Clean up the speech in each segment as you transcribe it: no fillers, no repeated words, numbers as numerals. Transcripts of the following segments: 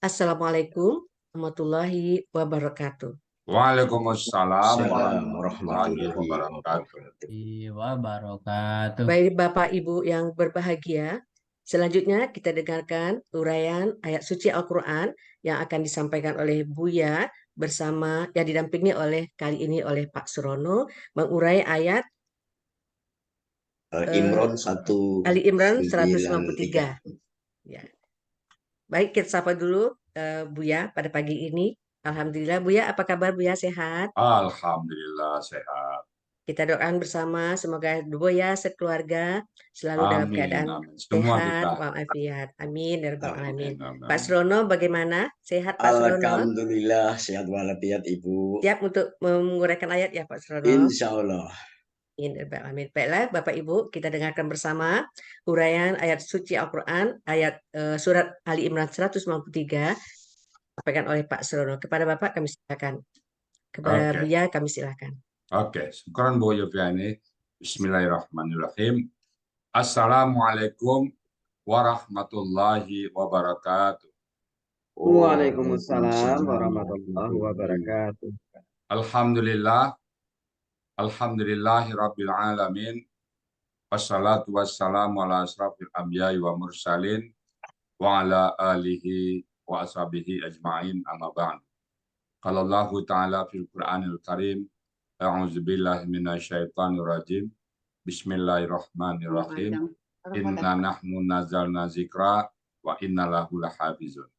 Assalamualaikum warahmatullahi wabarakatuh. Waalaikumsalam Assalamualaikum warahmatullahi warahmatullahi wabarakatuh. wabarakatuh. Wabarakatuh. Baik Bapak Ibu yang berbahagia, selanjutnya kita dengarkan uraian ayat suci Al-Quran yang akan disampaikan oleh Buya bersama yang didampingi oleh kali ini oleh Pak Surono mengurai ayat Imron Ali Imran 193. 193. Ya. Baik, kita sapa dulu Buya pada pagi ini. Alhamdulillah, Buya, apa kabar Buya? Sehat? Alhamdulillah sehat. Kita doakan bersama semoga Buya sekeluarga selalu dalam Amin, keadaan amin. Semua sehat kita. walafiat. Amin ya rabbal alamin. Amin, amin, Pak amin. Surono bagaimana? Sehat Pak Surono? Alhamdulillah sehat walafiat Ibu. Siap untuk menguraikan ayat ya Pak Surono? Insya Allah. Amin ya rabbal alamin. Baiklah Bapak Ibu, kita dengarkan bersama uraian ayat suci Al-Quran, ayat surat Ali Imran 193 disampaikan oleh Pak Surono. Kepada Bapak kami silakan. Kepada Oke, Buya kami silakan. oke. Syukran Bu Yofiani. Bismillahirrahmanirrahim. Assalamualaikum warahmatullahi wabarakatuh. Waalaikumsalam warahmatullahi wabarakatuh. Alhamdulillah, alhamdulillahi rabbil alamin. Wassalatu wassalamu ala asrafil anbiya'i wa mursalin wa ala alihi wa ashabihi ajma'in amma ba'd. Qala Allah Ta'ala fil Qur'anil Karim, a'udzu billahi minasyaitonir rajim. Bismillahirrahmanirrahim. Inna nahnu nazzalna dzikra wa inna lahu lahafizun.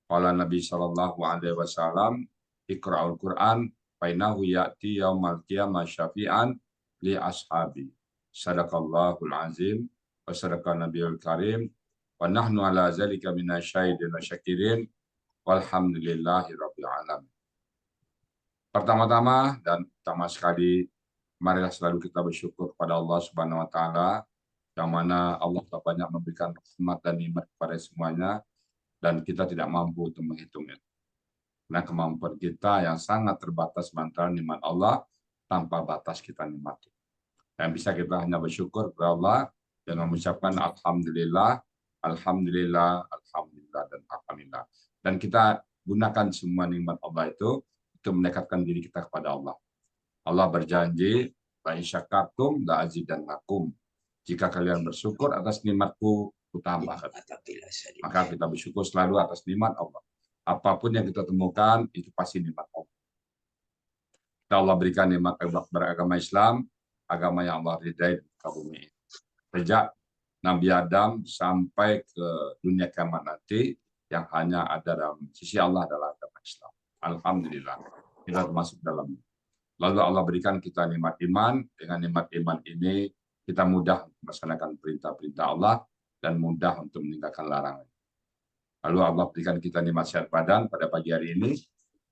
Qala Nabi sallallahu alaihi wasallam, Iqra'ul Qur'an fa innahu ya'ti yaumal qiyamah syafi'an li ashabi. Sadaqallahul azim wa sadaqa nabiyul karim wa nahnu ala zalika minasyahidin wa syakirin walhamdulillahi rabbil alamin. Pertama-tama dan utama sekali, marilah selalu kita bersyukur kepada Allah Subhanahu wa taala yang mana Allah telah banyak memberikan rahmat dan nikmat kepada semuanya dan kita tidak mampu untuk menghitungnya. Nah, kemampuan kita yang sangat terbatas sementara nikmat Allah tanpa batas kita nikmati. Dan bisa kita hanya bersyukur kepada Allah dengan mengucapkan alhamdulillah, alhamdulillah, alhamdulillah, dan alhamdulillah. Dan kita gunakan semua nikmat Allah itu untuk mendekatkan diri kita kepada Allah. Allah berjanji, la in syakartum la azidannakum. Jika kalian bersyukur atas nikmatku, kutambahkan. Maka kita bersyukur selalu atas nikmat Allah. Apapun yang kita temukan, itu pasti nikmat Allah. Allah berikan nikmat beragama Islam, agama yang Allah ridai di bumi. Sejak Nabi Adam sampai ke dunia kiamat nanti, yang hanya ada dalam sisi Allah adalah agama Islam. Alhamdulillah, kita termasuk dalamnya. Lalu Allah berikan kita nikmat iman. Dengan nikmat iman ini, kita mudah melaksanakan perintah-perintah Allah dan mudah untuk meninggalkan larangan. Lalu Allah berikan kita nikmat sehat badan pada pagi hari ini.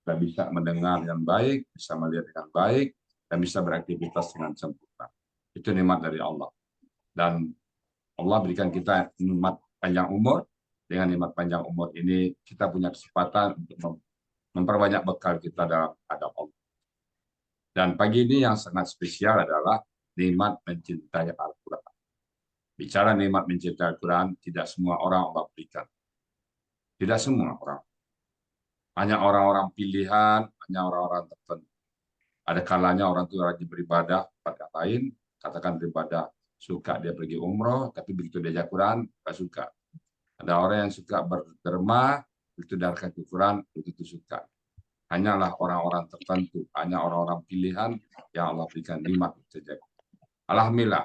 Kita bisa mendengar dengan baik, bisa melihat dengan baik, dan bisa beraktivitas dengan sempurna. Itu nikmat dari Allah. Dan Allah berikan kita nikmat panjang umur. Dengan nikmat panjang umur ini, kita punya kesempatan untuk memperbanyak bekal kita dalam hadap Allah. Dan pagi ini yang sangat spesial adalah nikmat mencintai Al-Quran. Bicara nikmat mencintai Al-Quran, tidak semua orang Allah berikan. Tidak semua orang. Hanya orang-orang pilihan, hanya orang-orang tertentu. Ada kalanya orang itu rajin beribadah, pada lain, katakan beribadah, suka dia pergi umroh, tapi begitu dia baca Quran, tidak suka. Ada orang yang suka berderma, begitu darahkan Quran, begitu suka. Hanyalah orang-orang tertentu, hanya orang-orang pilihan yang Allah berikan nikmat saja. Alhamdulillah,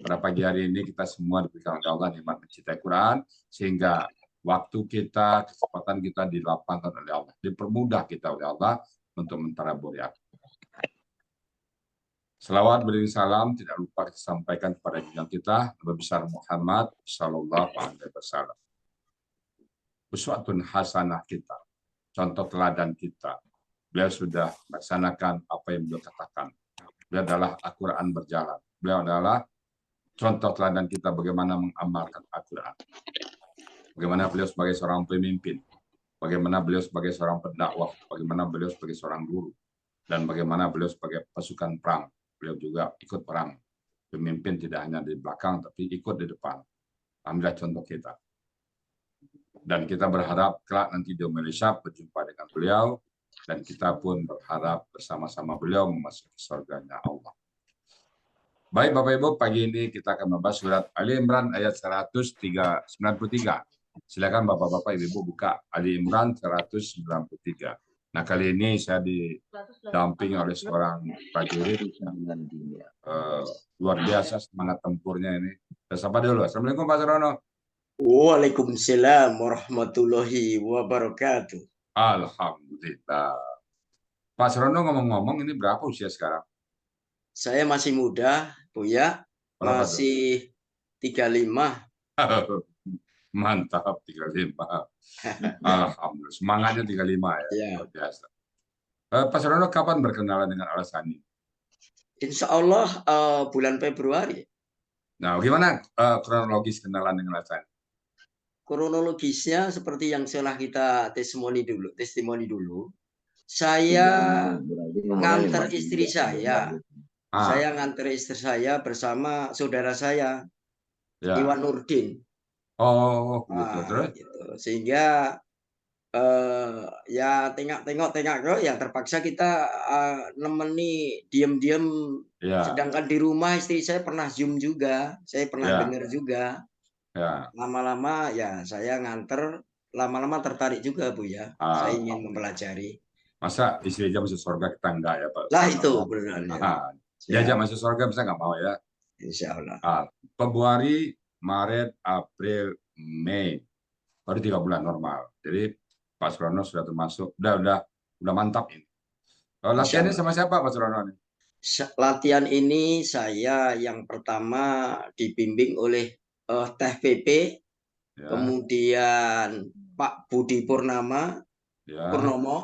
pada pagi hari ini kita semua diberikan oleh Allah nikmat mencintai Quran, sehingga waktu kita, kesempatan kita dilapangkan oleh Allah, dipermudah kita oleh Allah untuk mentadabburi Al-Quran. Selawat beriring salam tidak lupa kita sampaikan kepada junjungan kita Nabi besar Muhammad Sallallahu Alaihi Wasallam. Uswatun hasanah kita, contoh teladan kita. Beliau sudah melaksanakan apa yang beliau katakan. Beliau adalah Al-Quran berjalan. Beliau adalah contoh teladan kita bagaimana mengamalkan Al-Quran. Bagaimana beliau sebagai seorang pemimpin. Bagaimana beliau sebagai seorang pendakwah. Bagaimana beliau sebagai seorang guru. Dan bagaimana beliau sebagai pasukan perang. Beliau juga ikut perang. Pemimpin tidak hanya di belakang, tapi ikut di depan. Alhamdulillah contoh kita. Dan kita berharap kelak nanti di Malaysia berjumpa dengan beliau, dan kita pun berharap bersama-sama beliau memasuki surganya Allah. Baik Bapak Ibu, pagi ini kita akan membahas surat Ali Imran ayat 193. Silakan Bapak-Bapak Ibu buka Ali Imran 193. Nah, kali ini saya didampingi oleh seorang prajurit yang luar biasa semangat tempurnya ini. Kita sapa dulu. Assalamualaikum Pak Sarono. Waalaikumsalam warahmatullahi wabarakatuh. Alhamdulillah. Pak Sarono, ngomong-ngomong, ini berapa usia sekarang? Saya masih muda, Buya. Berapa Masih 35. Mantap, 35. Alhamdulillah, semangatnya 35 ya. Ya. Luar biasa. Pak Sarono, kapan berkenalan dengan Al-Hassani? Insya Allah bulan Februari. Nah, gimana kronologis kenalan dengan Al-Hassani? Kronologisnya seperti yang telah kita testimoni dulu. Saya nganter istri saya. Saya nganter istri saya bersama saudara saya, Ya. Iwan Nurdin. Oh, gitu. Terus? Gitu. Sehingga ya tengok ya terpaksa kita nemeni diam-diam. Ya. Sedangkan di rumah istri saya pernah Zoom juga, saya pernah Ya. dengar juga. Ya. Lama-lama ya saya nganter, lama-lama tertarik juga Bu ya. Saya ingin mempelajari. Masa istri aja masuk surga, kita enggak ya Pak? Lah itu benar. Diajak masuk surga bisa nggak mau ya? Insya Allah. Februari, Maret, April, Mei, baru 3 bulan normal. Jadi Pak Surono sudah termasuk, udah mantap ini. Latihannya sama siapa Pak Surono ini? Latihan ini saya yang pertama dibimbing oleh Teh PP, ya. Kemudian Pak Budi Purnomo, ya.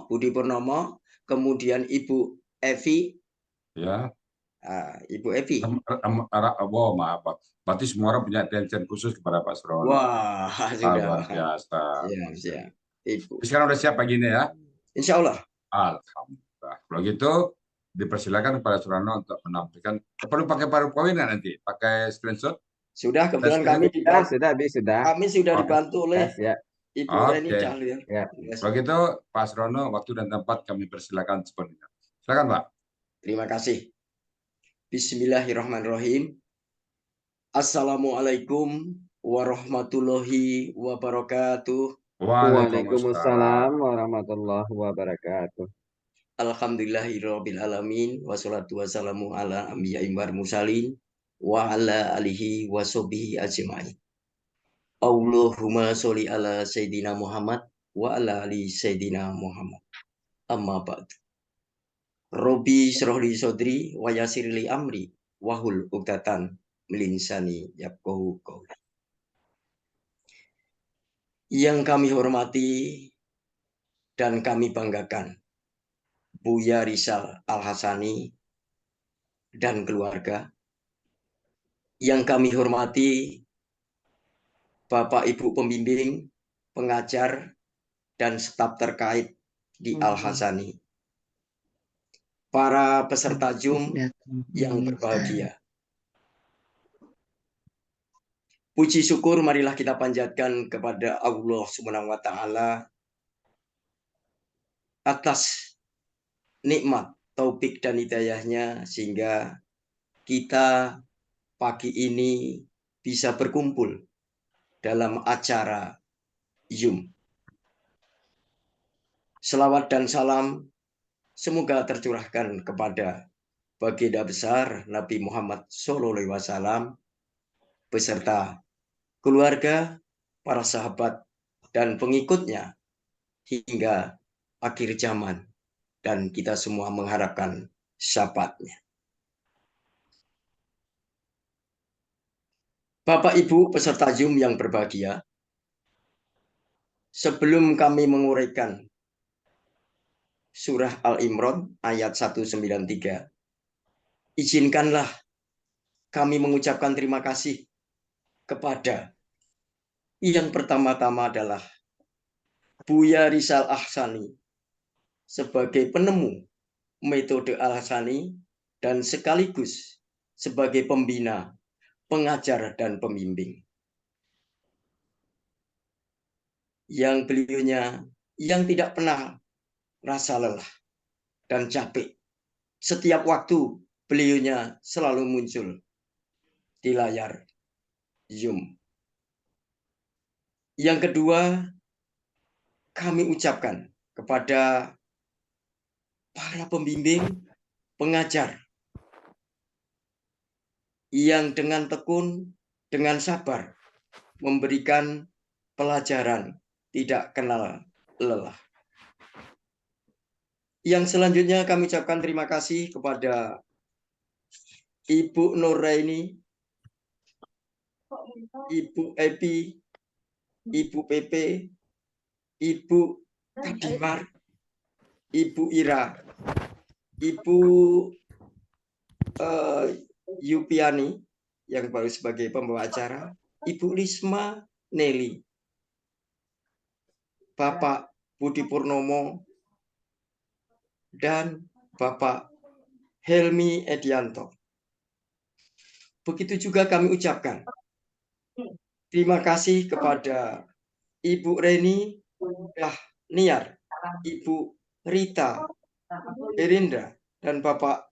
Budi Purnomo, kemudian Ibu Evi, ya. Ibu Evi. Oh, maaf Pak. Berarti semua orang punya attention khusus kepada Pak Surono. Wah, sudah. Luar biasa. Siap. Ibu. Sekarang udah siap pagi ini ya? Insya Allah. Alhamdulillah. Kalau gitu, dipersilakan kepada Surono untuk menampilkan. Perlu pakai PowerPoint nggak nanti? Pakai screenshot? Sudah, kebetulan kami kami sudah dibantu oleh Ibu Reni Cahlir. Ya. Kalau gitu, Pak Surono, waktu dan tempat kami persilakan sepenuhnya. Silakan Pak. Terima kasih. Bismillahirrahmanirrahim. Assalamualaikum warahmatullahi wabarakatuh. Waalaikumsalam warahmatullahi wabarakatuh. Alhamdulillahirabbil alamin, wassalatu wassalamu ala anbiya'i wal mursalin wa ala alihi washabihi ajmain. Allahumma sholli ala sayidina Muhammad wa ala ali sayidina Muhammad. Amma ba'du. Robbi shrahli sodri wa yassirli amri wahlul 'uqdatam min lisani yafqahu qawli. Yang kami hormati dan kami banggakan Buya Rizal Al-Hassani dan keluarga. Yang kami hormati Bapak Ibu pembimbing, pengajar, dan staf terkait di Al-Hassani. Para peserta Zoom yang berbahagia. Puji syukur marilah kita panjatkan kepada Allah Subhanahu wa taala atas nikmat, taufik dan hidayahnya sehingga kita pagi ini bisa berkumpul dalam acara Zoom. Selawat dan salam semoga tercurahkan kepada Baginda besar Nabi Muhammad SAW beserta keluarga, para sahabat, dan pengikutnya hingga akhir zaman. Dan kita semua mengharapkan syafaatnya. Bapak Ibu peserta Zoom yang berbahagia, sebelum kami menguraikan surah Al-Imran ayat 193, izinkanlah kami mengucapkan terima kasih kepada yang pertama-tama adalah Buya Rizal Al-Hassani sebagai penemu metode Al-Hassani dan sekaligus sebagai pembina, pengajar, dan pembimbing. yang beliaunya yang tidak pernah rasa lelah dan capek. Setiap waktu beliaunya selalu muncul di layar Zoom. Yang kedua, kami ucapkan kepada para pembimbing, pengajar yang dengan tekun, dengan sabar memberikan pelajaran tidak kenal lelah. Yang selanjutnya kami ucapkan terima kasih kepada Ibu Nuraini, Ibu Epi, Ibu Pepe, Ibu Kadimar, Ibu Ira, Ibu Yupiani yang baru sebagai pembawa acara, Ibu Risma Nelly, Bapak Budi Purnomo, dan Bapak Helmi Edianto. Begitu juga kami ucapkan terima kasih kepada Ibu Reni Niar, Ibu Rita Erinda, dan Bapak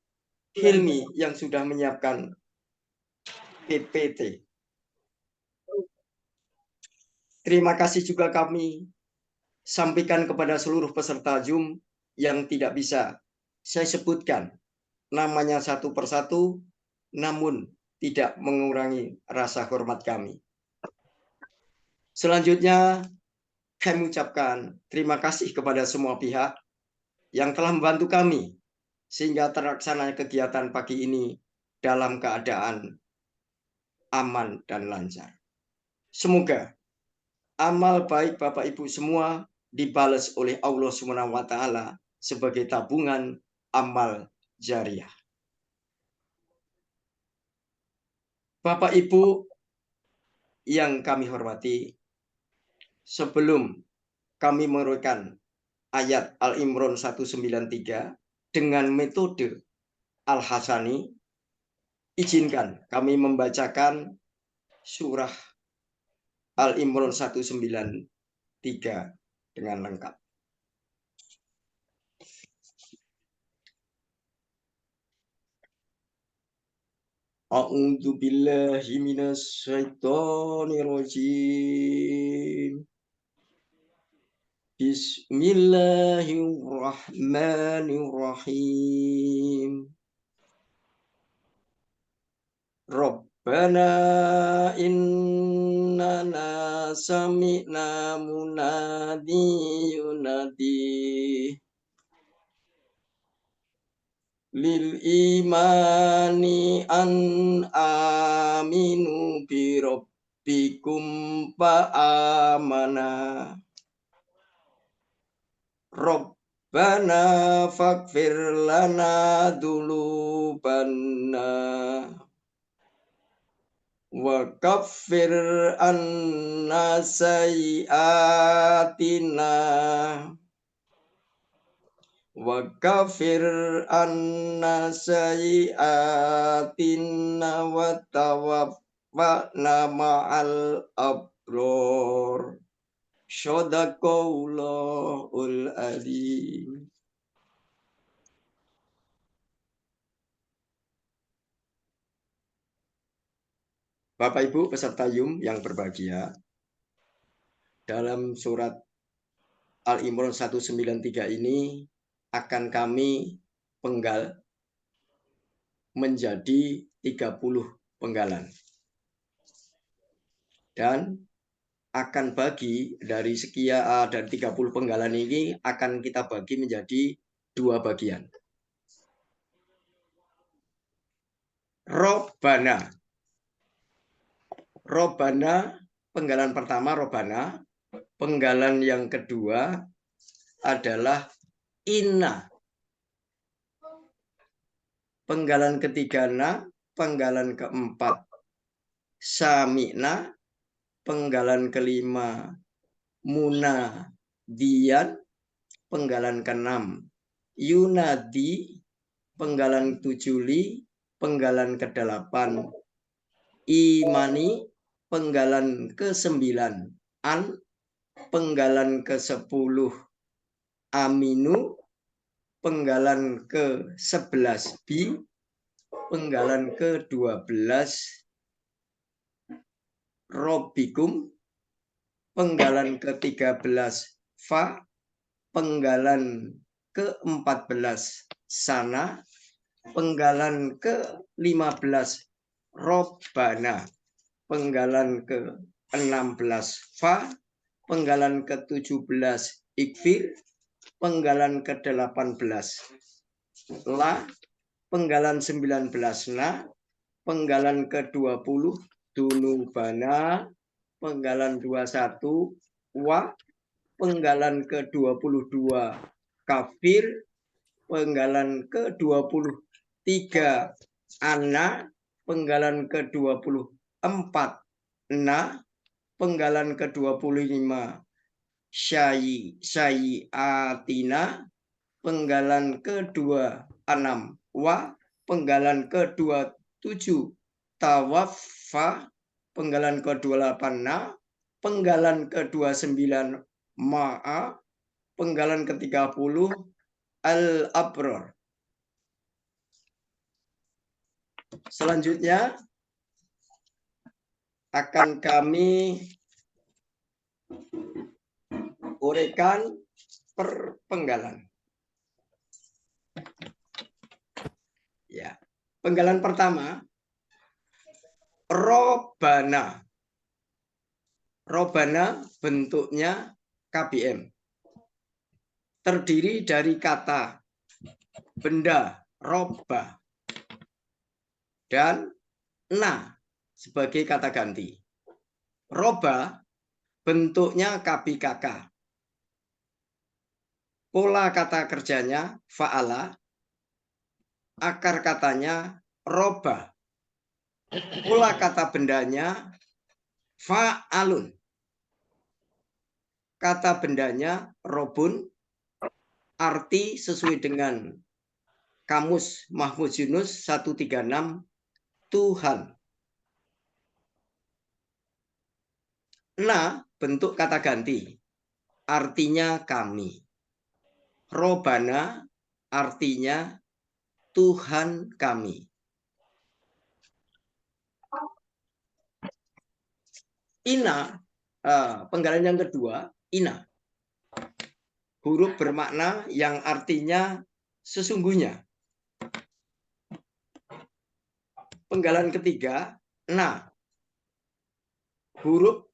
Hilmi yang sudah menyiapkan PPT. Terima kasih juga kami sampaikan kepada seluruh peserta Zoom yang tidak bisa saya sebutkan namanya satu persatu, namun tidak mengurangi rasa hormat kami. Selanjutnya, kami ucapkan terima kasih kepada semua pihak yang telah membantu kami sehingga terlaksana kegiatan pagi ini dalam keadaan aman dan lancar. Semoga amal baik Bapak Ibu semua dibalas oleh Allah SWT sebagai tabungan amal jariah. Bapak Ibu yang kami hormati, sebelum kami meruikan ayat Al-Imran 193 dengan metode Al-Hasani, izinkan kami membacakan surah Al-Imran 193 dengan lengkap. A'udzu billahi minasyaitonir rajim. Bismillahirrahmanirrahim. Rabbana innana sami'na munadi yunadi lil imani an aminu bi rabbikum fa amana. Rabbana faghfir lana dzunubana wa kaffir anna sayyi'atina wa kaffir anna sayyi'atina wa tawaffana ma'al abror. Shadaqallahul adzim. Bapak Ibu peserta Zoom yang berbahagia, dalam surat Al-Imran 193 ini akan kami penggal menjadi 30 penggalan. Dan akan bagi dari sekian dari 30 penggalan ini akan kita bagi menjadi 2 bagian. Robana. Robana, penggalan pertama Robana. Penggalan yang kedua adalah Inna. Penggalan ketiga Na. Penggalan keempat Sami'na. Penggalan kelima Munadian. Penggalan keenam Yunadi. Penggalan tujuli. Penggalan kedelapan Imani. Penggalan ke-9 An. penggalan ke-10 aminu, penggalan ke-11 bi, penggalan ke-12 robikum, penggalan ke-13 fa, penggalan ke-14 sana, penggalan ke-15 robbana, penggalan ke-16 fa, penggalan ke-17 ikfir, penggalan ke-18 la, penggalan 19 na, penggalan ke-20 dunubana, penggalan 21 wa, penggalan ke-22 kafir, penggalan ke-23 ana, penggalan ke-24 na, penggalan ke-25 syayiatina, penggalan ke-26 wa, penggalan ke-27 tawaffa, penggalan ke-28 na, penggalan ke-29 ma'a, penggalan ke-30 al-abror. Selanjutnya akan kami uraikan per penggalan. Ya. Penggalan pertama robana. Robana bentuknya KBM. Terdiri dari kata benda roba dan na sebagai kata ganti. Roba bentuknya KBKK. Pola kata kerjanya fa'ala. Akar katanya roba. Pola kata bendanya fa'alun. Kata bendanya robun. Arti sesuai dengan Kamus Mahmud Yunus 136 Tuhan. Na bentuk kata ganti. Artinya kami. Robana artinya Tuhan kami. Ina, penggalan yang kedua, ina. Huruf bermakna yang artinya sesungguhnya. Penggalan ketiga, na. Huruf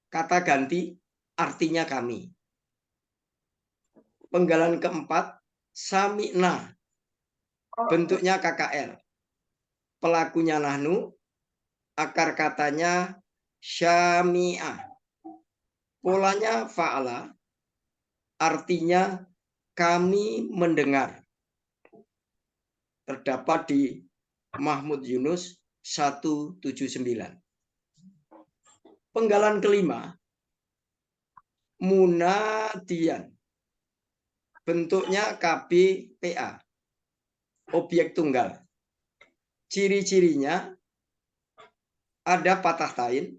kata ganti artinya kami. Penggalan keempat, sami'na. Bentuknya KKR. Pelakunya nahnu. Akar katanya syami'ah. Polanya fa'ala. Artinya kami mendengar. Terdapat di Mahmud Yunus 179. Penggalan kelima, munadian. Bentuknya KBPA. Objek tunggal. Ciri-cirinya ada patah tain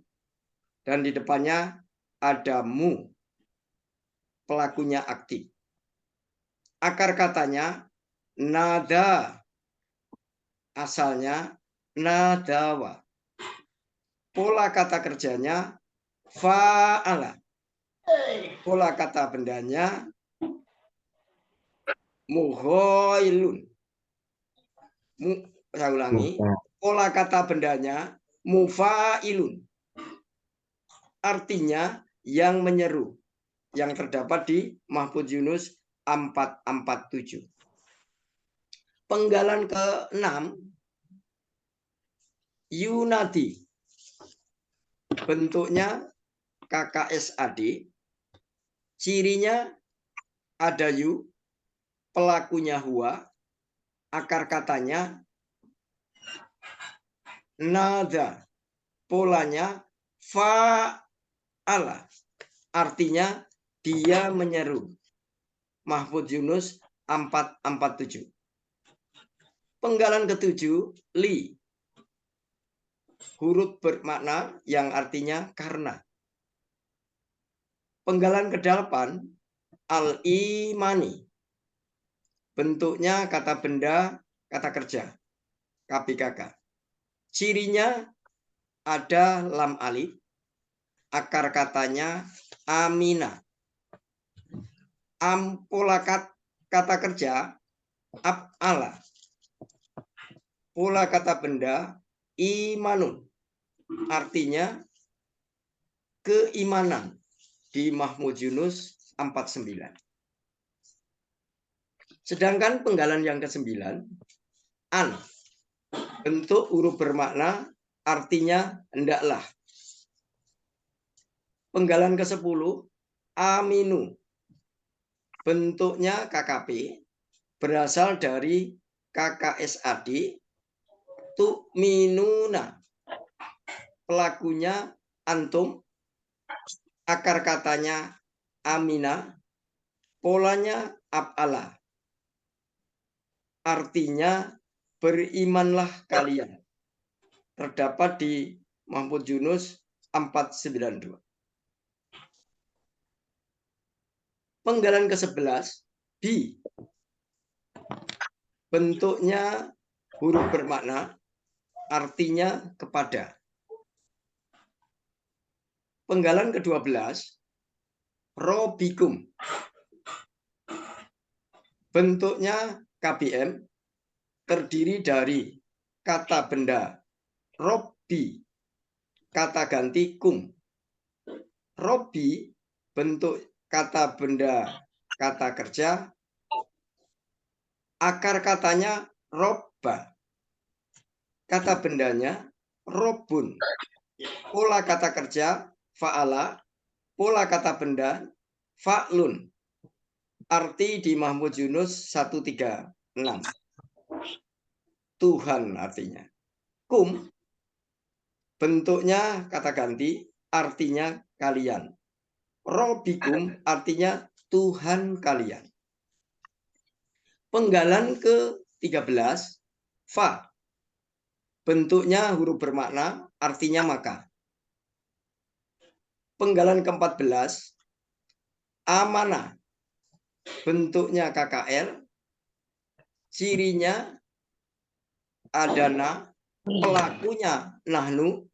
dan di depannya ada mu. Pelakunya aktif. Akar katanya nada. Asalnya nadawa. Pola kata kerjanya fa'ala. Pola kata bendanya muhoilun. Saya ulangi. Pola kata bendanya mufailun. Artinya yang menyeru. Yang terdapat di Mahfudz Yunus 447. Penggalan ke-6 yunadi. Bentuknya KKSAD. Cirinya ada yu, pelakunya huwa, akar katanya nada, polanya fa'ala, artinya dia menyeru. Mahfudz Yunus 447. Penggalan ke-7 li. Huruf bermakna yang artinya karena. Penggalan ke-8 al-imani. Bentuknya kata benda, kata kerja, KBKK. Cirinya ada lam alif, akar katanya amina. Pola kata kerja af'ala. Pola kata benda imanun. Artinya keimanan di Mahmud Yunus 49. Sedangkan penggalan yang ke-9 an. Bentuk huruf bermakna artinya hendaklah. Penggalan ke-10 aminu. Bentuknya KKP berasal dari KKSAD tu'minuna. Pelakunya antum, akar katanya amina, polanya af'ala. Artinya berimanlah kalian. Terdapat di Mahmud Yunus 492. Penggalan ke-11 bi. Bentuknya huruf bermakna artinya kepada. Penggalan ke-12 robikum. Bentuknya KBM terdiri dari kata benda robi, kata ganti kum. Robi bentuk kata benda, kata kerja, akar katanya robba, kata bendanya robun, pola kata kerja fa'ala, pola kata benda fa'lun. Arti di Mahmud Yunus 136. Tuhan artinya. Kum bentuknya kata ganti, artinya kalian. Robikum artinya Tuhan kalian. Penggalan ke-13 fa. Bentuknya huruf bermakna artinya maka. Penggalan ke-14 amanah. Bentuknya KKL. Cirinya adana, pelakunya nahnu,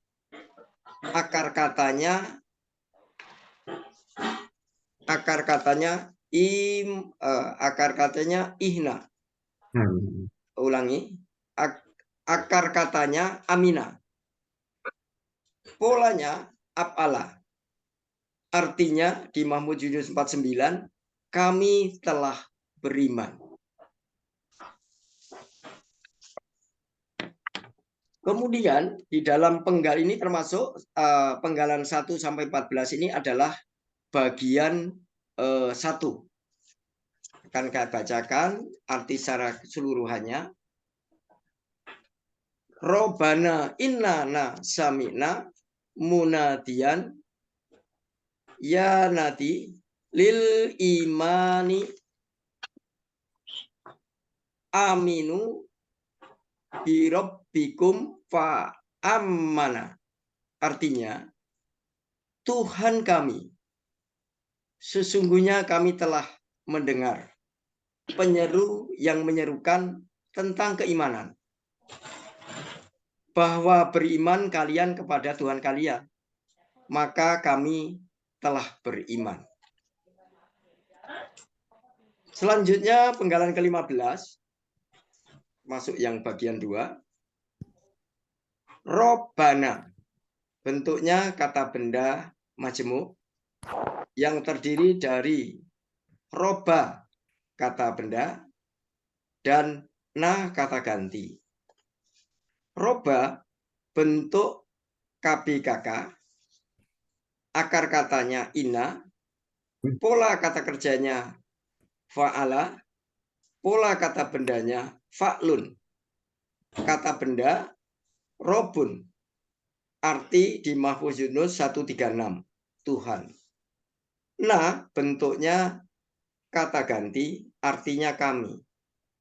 akar katanya ihna. Ulangi, akar katanya amina. Polanya af'ala. Artinya di Mahmud Yunus 49 kami telah beriman. Kemudian di dalam penggal ini termasuk penggalan 1 sampai 14 ini adalah bagian 1. Akan saya bacakan arti secara keseluruhannya. Robana innana sami'na munadiyan ya nadi lil imani aminu birabbikum fa ammana. Artinya, Tuhan kami, sesungguhnya kami telah mendengar penyeru yang menyerukan tentang keimanan, bahwa beriman kalian kepada Tuhan kalian, maka kami telah beriman. Selanjutnya penggalan ke-15 masuk yang bagian 2. Robbana. Bentuknya kata benda majemuk yang terdiri dari roba kata benda dan na kata ganti. Roba bentuk KBKK, akar katanya ina, pola kata kerjanya fa'ala, pola kata bendanya fa'lun. Kata benda robun. Arti di Mahfuz Yunus 136 Tuhan. Nah, bentuknya kata ganti, artinya kami.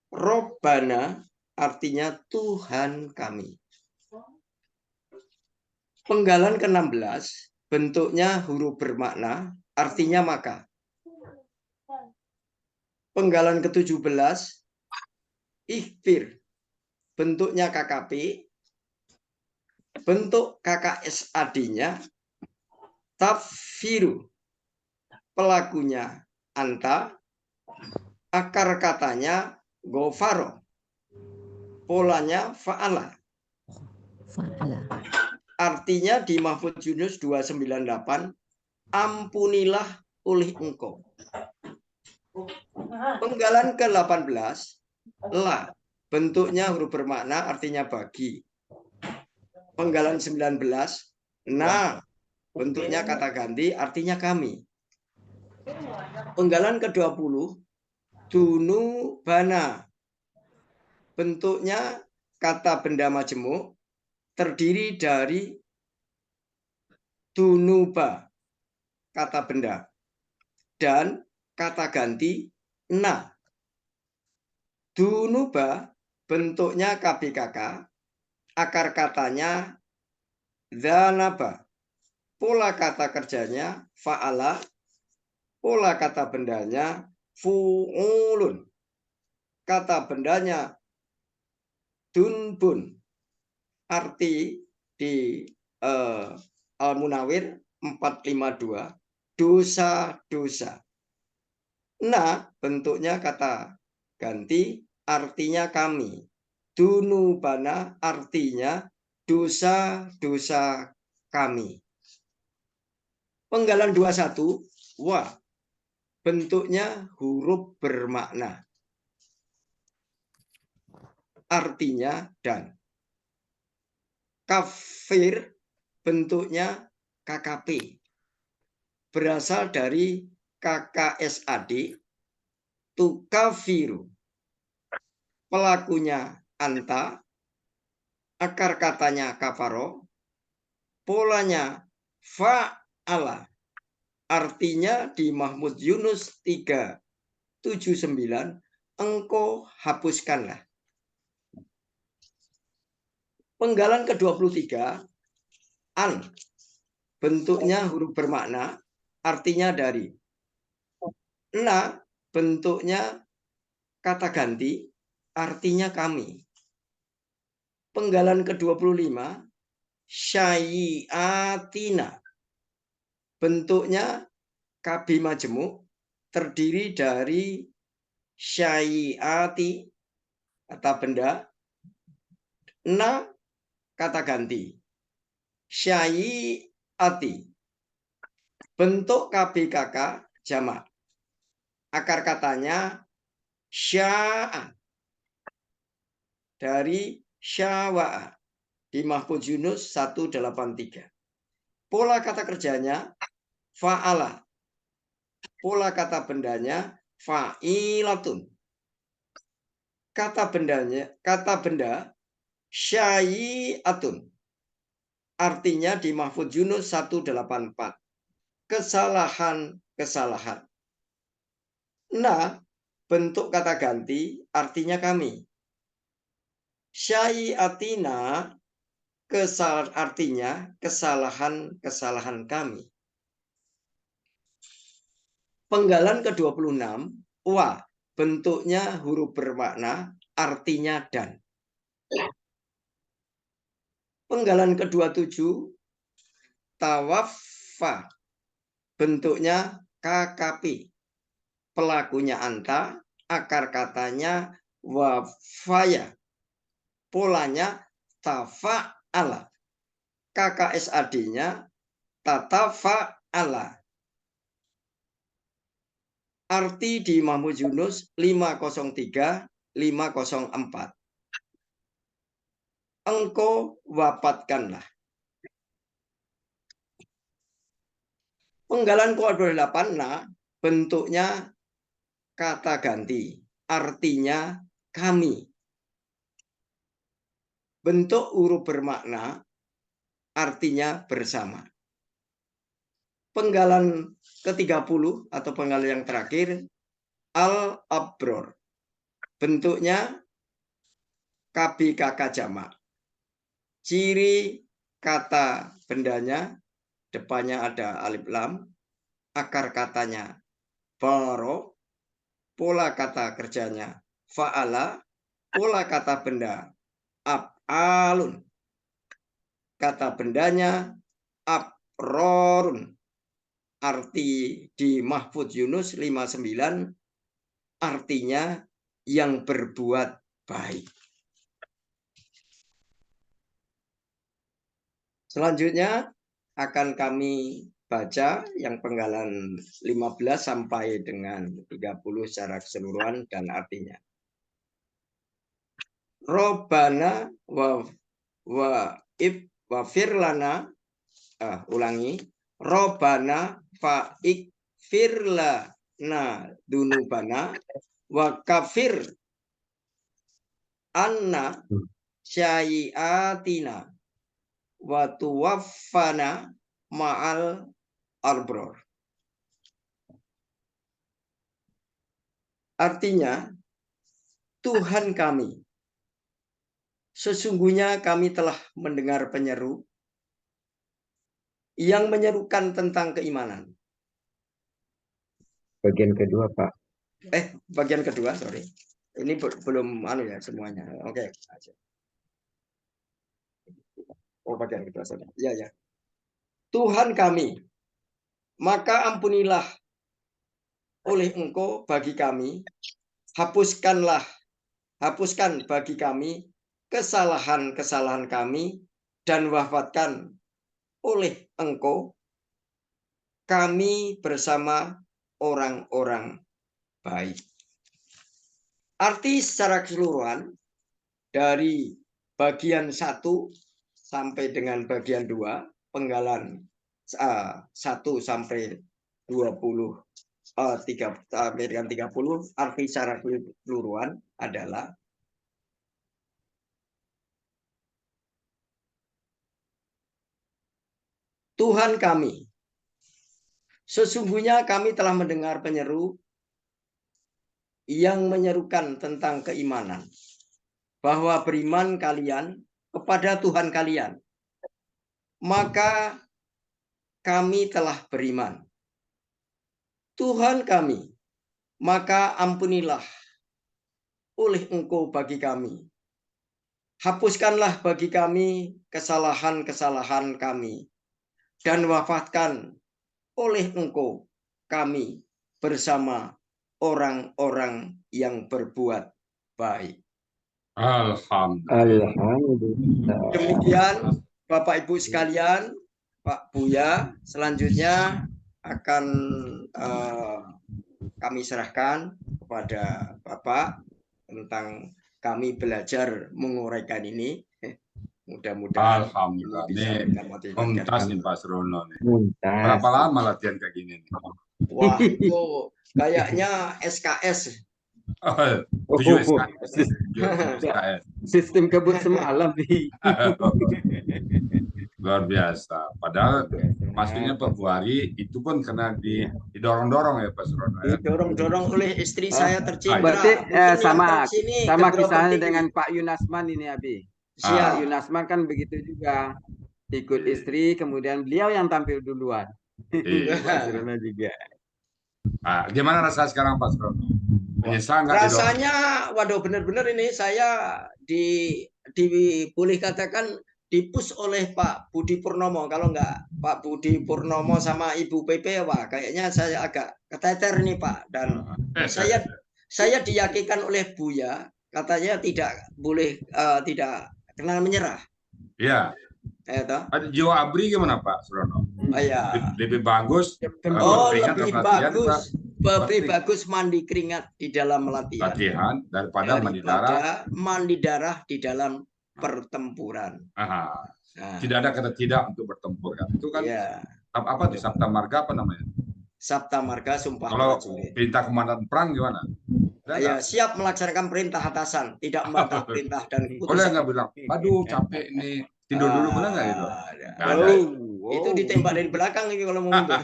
Robbana artinya Tuhan kami. Penggalan ke-16 bentuknya huruf bermakna, artinya maka. Penggalan ke-17, ikhfir, bentuknya KKP, bentuk KKSAD-nya, taffiru, pelakunya anta, akar katanya gofaro, polanya fa'ala. Artinya di Mahfudz Yunus 298, ampunilah oleh engkau. Penggalan ke-18, la, bentuknya huruf bermakna artinya bagi. Penggalan 19, na, bentuknya kata ganti artinya kami. Penggalan ke-20, dunu bana, bentuknya kata benda majemuk terdiri dari dunuba, kata benda, dan kata ganti na. Dunuba bentuknya KBKK, akar katanya dzanaba, pola kata kerjanya fa'ala, pola kata bendanya fu'ulun, kata bendanya dunbun. Arti di Al-Munawir 452, dosa-dosa. Nah, bentuknya kata ganti artinya kami. Dunubana artinya dosa-dosa kami. Penggalan 21, wa, bentuknya huruf bermakna. Artinya dan. Kafir bentuknya KKP. Berasal dari KKSAD, tukafiru, pelakunya anta, akar katanya kafaro, polanya fa'ala, artinya di Mahfudz Yunus 379, engkau hapuskanlah. Penggalan ke-23, an, bentuknya huruf bermakna, artinya dari. Na, bentuknya kata ganti, artinya kami. Penggalan ke-25, syai'atina, bentuknya KB majemuk, terdiri dari syai'ati, kata benda, na, kata ganti. Syai'ati, bentuk KBKK jamak. Akar katanya sya'a, dari syawa'a, di Mahfudz Yunus 183. Pola kata kerjanya fa'ala, pola kata bendanya fa'ilatun, kata benda syai'atun, artinya di Mahfudz Yunus 184, kesalahan-kesalahan. Nah, bentuk kata ganti artinya kami. Syai'atina, artinya kesalahan-kesalahan kami. Penggalan ke-26, wa, bentuknya huruf bermakna artinya dan. Penggalan ke-27, tawaffa, bentuknya KKP, pelakunya anta, akar katanya wafaya, polanya tafa'ala, KKSAD-nya tatafa'ala. Arti di Mahfudz Yunus 503, 504. Engkau wafatkanlah. Penggalan ke-28, nah, bentuknya kata ganti, artinya kami. Bentuk huruf bermakna, artinya bersama. Penggalan ke-30 atau penggalan yang terakhir, al-abror, bentuknya KBKK jamak. Ciri kata bendanya, depannya ada alif lam, akar katanya baro, pola kata kerjanya fa'ala, pola kata benda af'alun, kata bendanya abrorun. Arti di Mahfudz Yunus 59 artinya yang berbuat baik. Selanjutnya akan kami baca yang penggalan 15 sampai dengan 30 secara keseluruhan dan artinya. Robbana wa firlana, ulangi. Robbana fa ikfirlana dunubana wa kafir anna syai'atina wa tuwaffana ma'al arbror. Artinya, Tuhan kami, sesungguhnya kami telah mendengar penyeru yang menyerukan tentang keimanan. Bagian kedua, Pak. Bagian kedua, sorry. Ini belum ya semuanya. Oke. Oh, bagian kedua saja. Ya. Tuhan kami, maka ampunilah oleh Engkau bagi kami, hapuskan bagi kami kesalahan-kesalahan kami, dan wafatkan oleh Engkau kami bersama orang-orang baik. Arti secara keseluruhan dari bagian 1 sampai dengan bagian 2, penggalan 1 sampai 20, 30, arti secara keseluruhan adalah Tuhan kami, sesungguhnya kami telah mendengar penyeru yang menyerukan tentang keimanan, bahwa beriman kalian kepada Tuhan kalian, maka kami telah beriman. Tuhan kami, maka ampunilah oleh Engkau bagi kami, hapuskanlah bagi kami kesalahan-kesalahan kami, dan wafatkan oleh Engkau kami bersama orang-orang yang berbuat baik. Alhamdulillah. Demikian Bapak Ibu sekalian, Pak Buya, selanjutnya akan kami serahkan kepada Bapak tentang kami belajar menguraikan ini. Mudah-mudahan Alhamdulillah. ini bisa Mumtaz nih Pak Surono. Mumtaz. Berapa lama latihan kayak gini nih? Wah, itu kayaknya SKS. 7 SKS. Sistem kebut semalam nih. Luar biasa. Padahal pastinya per hari itu pun kena didorong-dorong ya Pak Surono. Didorong-dorong oleh istri saya tercindra. Berarti sama Kedua kisahnya penting. dengan Pak Yunasman ini, Abi. Siap. Yunasman kan begitu juga. Ikut istri, kemudian beliau yang tampil duluan. Pak Surono juga. Gimana rasa sekarang Pak Surono? Menyesal nggak? Rasanya, waduh benar-benar ini saya boleh katakan dipus oleh Pak Budi Purnomo. Kalau nggak Pak Budi Purnomo sama Ibu PP, wah kayaknya saya agak keteter nih Pak. Dan saya diyakinkan oleh Buya, katanya tidak boleh tidak kenal menyerah. Iya. Jiwa ABRI gimana Pak Surono? Iya. Lebih bagus. Lebih bagus mandi keringat di dalam latihan daripada mandi darah di dalam pertempuran. Tidak ada kata tidak untuk bertempur kan? Itu kan apa di Sabta Marga apa namanya? Sabta Marga Sumpah Kalau Prajurit. perintah komandan perang gimana? Ya, siap melaksanakan perintah atasan, tidak membantah perintah dan keputusan. Boleh nggak bilang, aduh capek nih, tidur dulu, boleh nggak itu? Itu ditembak dari belakang ini kalau mau mundur.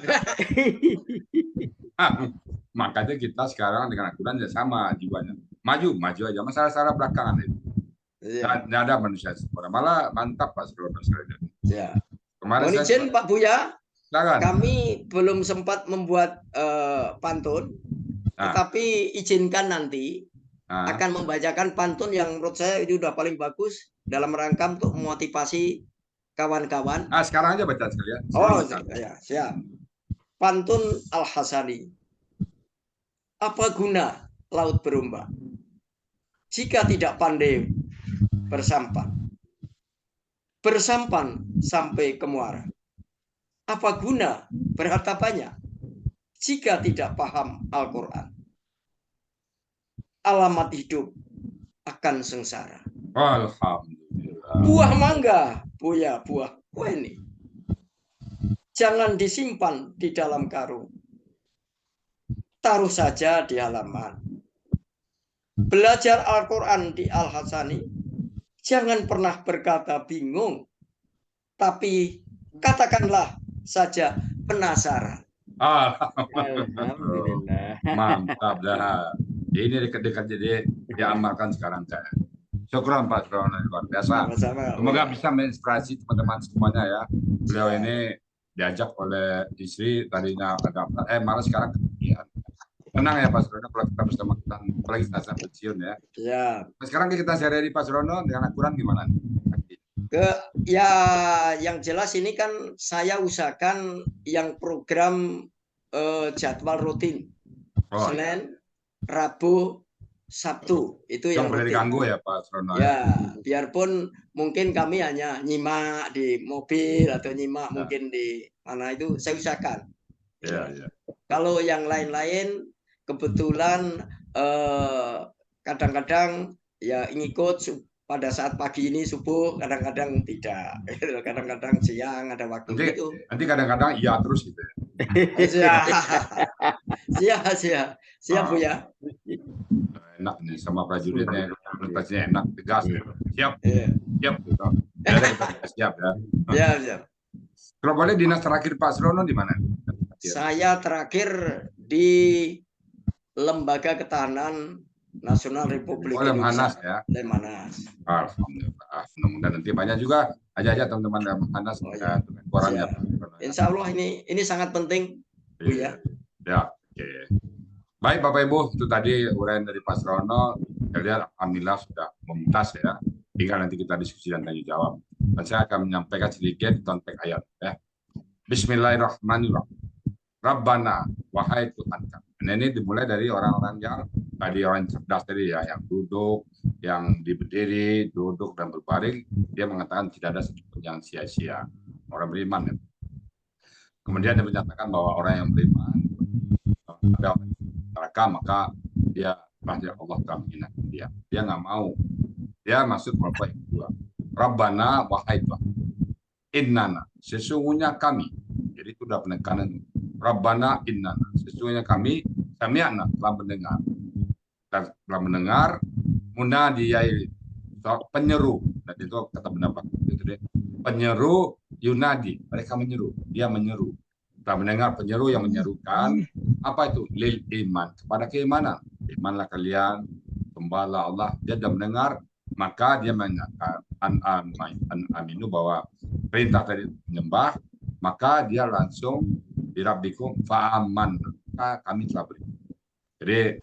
Makanya kita sekarang dengan aturan ya sama jiwanya. Maju aja, masalah belakangan itu. Tidak ada manusia sempurna. Malah mantap Pak Surono sekali. Ya. Mohon izin Pak Buya, Silakan. Kami belum sempat membuat pantun, Nah, tetapi izinkan nanti nah. akan membacakan pantun yang menurut saya itu udah paling bagus dalam rangka untuk memotivasi kawan-kawan. Sekarang aja baca sekalian. Oh, Silakan. ya, siap. Pantun Al-Hasani. Apa guna laut berombak jika tidak pandai bersampan? Bersampan sampai ke muara. Apa guna berharta banyak jika tidak paham Al-Quran? Alamat hidup akan sengsara. Alhamdulillah. Buah mangga, buah kue ini. Jangan disimpan di dalam karung. Taruh saja di halaman. Belajar Al-Quran di Al-Hasani. Jangan pernah berkata bingung. Tapi katakanlah saja penasaran. Alhamdulillah. Mantap dah. Ini dekat-dekat jadi diamalkan sekarang saya. Syukuran Pak Surono, luar biasa. Sama-sama. Semoga bisa menginspirasi teman-teman semuanya ya. Beliau ini diajak oleh istri tadinya agak malah sekarang kemudian. Tenang ya Pak Surono kalau kita bersama kita apalagi kita pensiun ya. Ya. Sekarang kita sehari-hari Pak Surono dengan Al-Quran gimana? Ya, yang jelas ini kan saya usahakan yang program jadwal rutin. Senin, Rabu, Sabtu itu yang boleh rutin. diganggu ya Pak Surono. Ya, biarpun mungkin kami hanya nyimak di mobil atau nyimak mungkin di mana itu saya usahakan. Ya. Kalau yang lain-lain kebetulan kadang-kadang ya ngikut pada saat pagi ini subuh, kadang-kadang tidak, kadang-kadang siang ada waktu itu. Nanti kadang-kadang iya terus gitu. Siap Bu ya. Enak nih sama prajuritnya, komunikasinya enak, tegas. Siap. Gitu. Siap ya. Siap. Kalau boleh dinas terakhir Pak Surono di mana? Saya terakhir di Lembaga Ketahanan Nasional Republik Indonesia. Ya. Lemhanas. Alhamdulillah. Mudah-mudahan nanti banyak juga aja teman-teman Lemhanas dengan korannya. Insya Allah ini sangat penting Bu ya. Ya, oke. Baik Bapak Ibu, itu tadi uraian dari Pak Surono. Kita lihat alhamdulillah sudah memungkas ya. Tinggal nanti kita diskusi dan tanya jawab. Dan saya akan menyampaikan sedikit konteks ayat ya. Bismillahirrahmanirrahim. Rabbana, wahai Tuhan kami. Nah, ini dimulai dari orang-orang yang tadi orang cerdas tadi ya, yang duduk, yang berdiri, duduk dan berbaring, dia mengatakan tidak ada sedikit yang sia-sia. Orang beriman ya. Kemudian dia menyatakan bahwa orang yang beriman ada neraka, maka dia rahmat Allah telah menghinakan dia. Dia nggak mau. Dia masuk kelompok yang kedua. Rabbana, wahai Tuhan. Innana, sesungguhnya kami. Jadi itu sudah penekanan. Rabbana innana, sesungguhnya kami sami'na, telah mendengar. Telah mendengar munadiyai, penyeru. Dan itu kata pendapat itu dia. Penyeru yunadi, mereka menyeru, dia menyeru. Telah mendengar penyeru yang menyerukan apa itu? Lil iman, kepada keimanan. Imanlah kalian, sembahlah Allah. Dia sudah mendengar, maka dia menyatakan an aminu, bahwa perintah tadi menyembah, maka dia langsung dirabbikum fa'aman, maka kami telah beriman. Jadi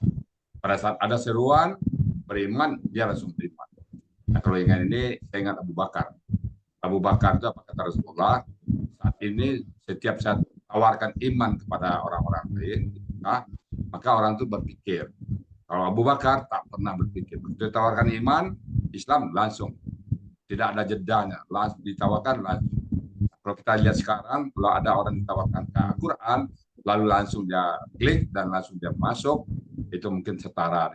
pada saat ada seruan beriman, dia langsung beriman. Nah, kalau ingat ini saya ingat Abu Bakar. Abu Bakar itu apa kata Rasulullah, saat ini setiap saat tawarkan iman kepada orang-orang lain, maka orang itu berpikir. Kalau Abu Bakar tak pernah berpikir. Begitu ditawarkan iman, Islam langsung. Tidak ada jedanya, langsung ditawarkan langsung. Kalau kita lihat sekarang, kalau ada orang ditawarkan ke Al-Quran, lalu langsung dia klik dan langsung dia masuk, itu mungkin setara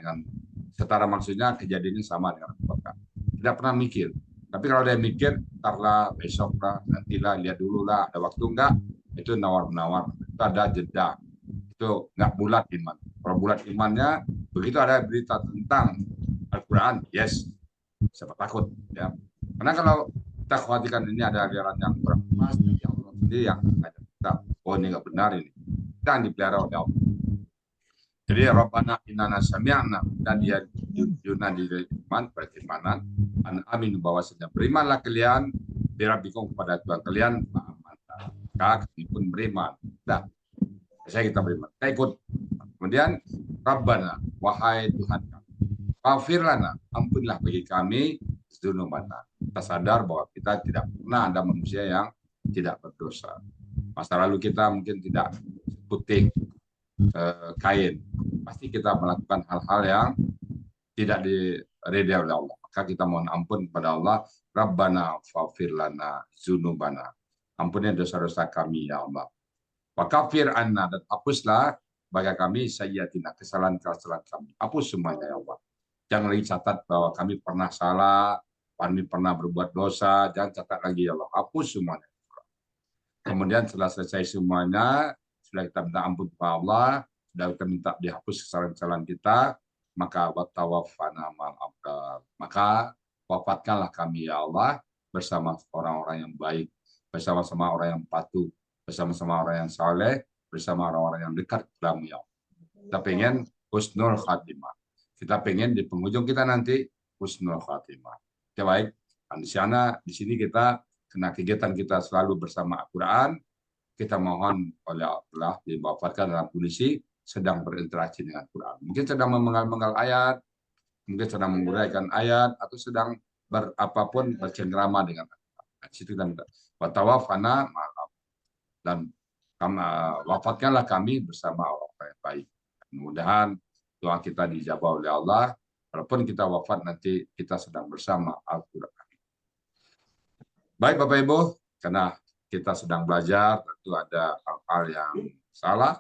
maksudnya kejadiannya sama dengan Abu Bakar. Tidak pernah mikir. Tapi kalau dia mikir, ntarlah, besok lah, nantilah, lihat dulu lah, ada waktu enggak, itu nawar-menawar. Itu ada jeda. Itu enggak bulat iman. Kalau bulat imannya, begitu ada berita tentang Al-Quran, yes, siapa takut. Ya. Karena kalau kita khawatirkan ini ada aliran yang kurang pas, yang Allah sendiri yang ngajak kita, oh ini enggak benar ini. Kita yang dipelihara oleh Allah. Jadi Rabbana innana sami'na, dan dia yunadi iman, berimanan, an amin, bahwa sedang berimanlah kalian dirabbikum kepada Tuhan kalian, maka kami pun beriman. Nah, saya kita beriman. Kita ikut. Kemudian Rabbana, wahai Tuhan kami, Faghfir lana, ampunilah bagi kami dzunubana. Kita sadar bahwa kita tidak pernah ada manusia yang tidak berdosa. Masa lalu kita mungkin tidak putih kain. Pasti kita melakukan hal-hal yang tidak diridhai oleh Allah. Maka kita mohon ampun kepada Allah. Rabbana faghfir lana dzunubana. Ampuni dosa-dosa kami ya Allah. Wa kafir anna, dan hapuslah bagi kami sayyiatina, kesalahan-kesalahan kami. Hapus semuanya ya Allah. Jangan lagi catat bahwa kami pernah salah, kami pernah berbuat dosa. Jangan catat lagi ya Allah. Hapus semuanya. Kemudian setelah selesai semuanya, sudah kita minta ampun kepada Allah, sudah kita minta dihapus kesalahan-kesalahan kita, maka watawaffana ma'al abrar. Maka wafatkanlah kami ya Allah bersama orang-orang yang baik, bersama-sama orang yang patuh, bersama-sama orang yang saleh, bersama orang-orang yang dekat kepadamu ya Allah. Kita pengen husnul khatimah. Kita pengen di penghujung kita nanti husnul khatimah. Oke, baik. Dan di sini kita kena kegiatan kita selalu bersama Al-Quran. Kita mohon oleh Allah diwafatkan dalam kondisi sedang berinteraksi dengan Al-Quran. Mungkin sedang memenggal-menggal ayat, mungkin sedang menguraikan ayat, atau sedang berapapun bercengkrama dengan Al-Quran. Situ kita minta watawafana ma'al, dan wafatkanlah kami bersama orang yang baik. Mudah-mudahan doa kita dijawab oleh Allah. Walaupun kita wafat nanti kita sedang bersama Al-Quran. Baik Bapak Ibu, karena kita sedang belajar, tentu ada hal-hal yang salah,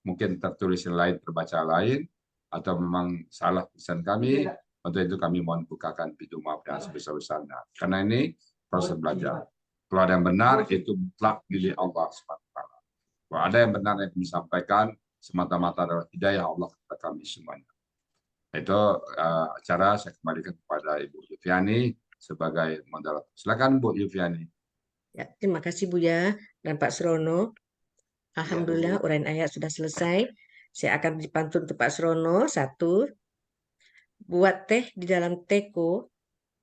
mungkin tertulis yang lain, terbaca lain, atau memang salah tulisan kami. Untuk itu kami mohon bukakan pintu maaf yang sebesar-besarnya. Karena ini proses belajar. Kalau ada yang benar, itu mutlak milik Allah SWT. Kalau ada yang benar yang disampaikan, semata-mata adalah hidayah Allah kepada kami semuanya. Itu acara saya kembalikan kepada Ibu Yufiani sebagai moderator. Silakan Bu Yufiani. Ya, terima kasih Buya dan Pak Srono. Alhamdulillah uraian ayat sudah selesai. Saya akan beri pantun untuk Pak Srono. 1. Buat teh di dalam teko,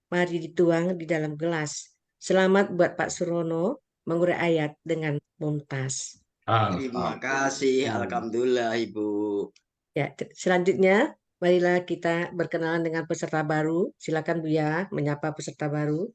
mari dituang di dalam gelas. Selamat buat Pak Srono mengurai ayat dengan mumtaz. Terima kasih, alhamdulillah Ibu. Ya, selanjutnya marilah kita berkenalan dengan peserta baru. Silakan Buya menyapa peserta baru.